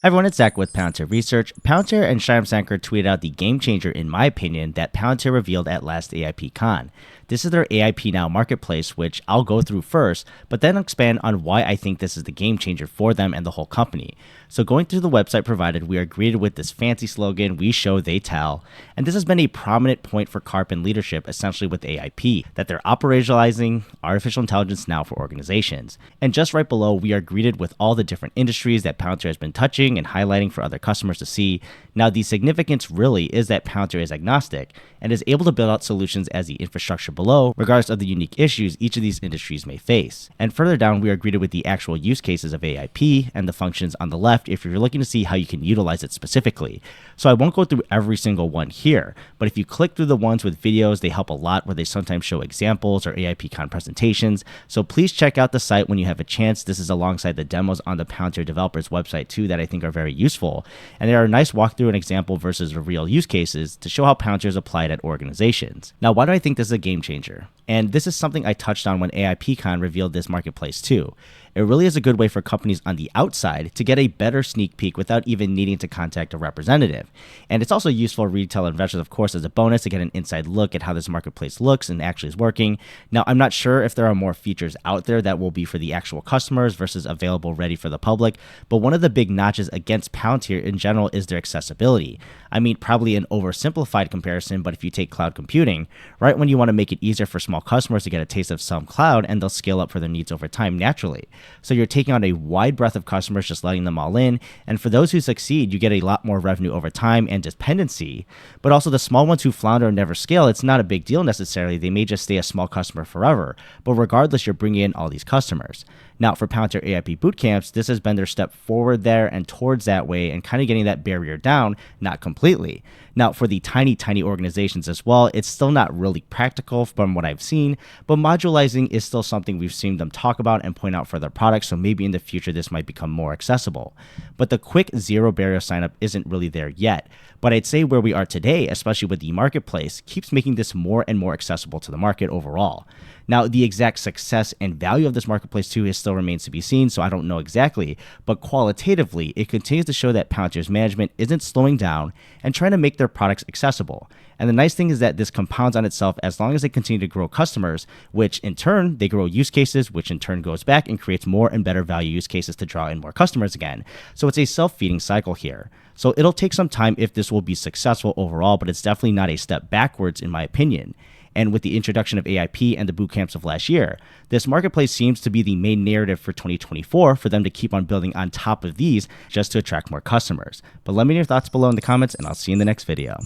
Everyone, it's Zach with Palantir Research. Palantir and Shyam Sankar tweeted out the game changer, in my opinion, that Palantir revealed at last AIP Con. This is their AIP Now marketplace, which I'll go through first, but then expand on why I think this is the game changer for them and the whole company. So going through the website provided, we are greeted with this fancy slogan, "We show, they tell." And this has been a prominent point for Karpin leadership, essentially with AIP, that they're operationalizing artificial intelligence now for organizations. And just right below, we are greeted with all the different industries that Palantir has been touching and highlighting for other customers to see. Now, the significance really is that Palantir is agnostic and is able to build out solutions as the infrastructure below, regardless of the unique issues each of these industries may face. And further down, we are greeted with the actual use cases of AIP and the functions on the left if you're looking to see how you can utilize it specifically. So I won't go through every single one here, but if you click through the ones with videos, they help a lot, where they sometimes show examples or AIP-Con presentations. So please check out the site when you have a chance. This is alongside the demos on the Palantir developers website too that I think are very useful. And they are a nice walkthrough and example versus the real use cases to show how Palantir is applied at organizations. Now, why do I think this is a game changer? And this is something I touched on when AIP-Con revealed this marketplace too. It really is a good way for companies on the outside to get a better sneak peek without even needing to contact a representative. And it's also useful for retail investors, of course, as a bonus to get an inside look at how this marketplace looks and actually is working. Now, I'm not sure if there are more features out there that will be for the actual customers versus available ready for the public, but one of the big notches against Palantir in general is their accessibility. I mean, probably an oversimplified comparison, but if you take cloud computing, right when you want to make it easier for small customers to get a taste of some cloud, and they'll scale up for their needs over time naturally. So you're taking on a wide breadth of customers, just letting them all in. And for those who succeed, you get a lot more revenue over time and dependency. But also the small ones who flounder and never scale, it's not a big deal necessarily. They may just stay a small customer forever. But regardless, you're bringing in all these customers. Now, for Palantir AIP bootcamps, this has been their step forward there and towards that way and kind of getting that barrier down, not completely. Now, for the tiny organizations as well, it's still not really practical from what I've seen, but modularizing is still something we've seen them talk about and point out for their products, so maybe in the future this might become more accessible. But the quick zero barrier signup isn't really there yet. But I'd say where we are today, especially with the marketplace, keeps making this more and more accessible to the market overall. Now, the exact success and value of this marketplace too still remains to be seen, so I don't know exactly, but qualitatively, it continues to show that Palantir's management isn't slowing down and trying to make their products accessible. And the nice thing is that this compounds on itself as long as they continue to grow customers, which in turn, they grow use cases, which in turn goes back and creates more and better value use cases to draw in more customers again. So it's a self-feeding cycle here. So it'll take some time if this will be successful overall, but it's definitely not a step backwards in my opinion. And with the introduction of AIP and the bootcamps of last year, this marketplace seems to be the main narrative for 2024 for them to keep on building on top of these just to attract more customers. But let me know your thoughts below in the comments, and I'll see you in the next video.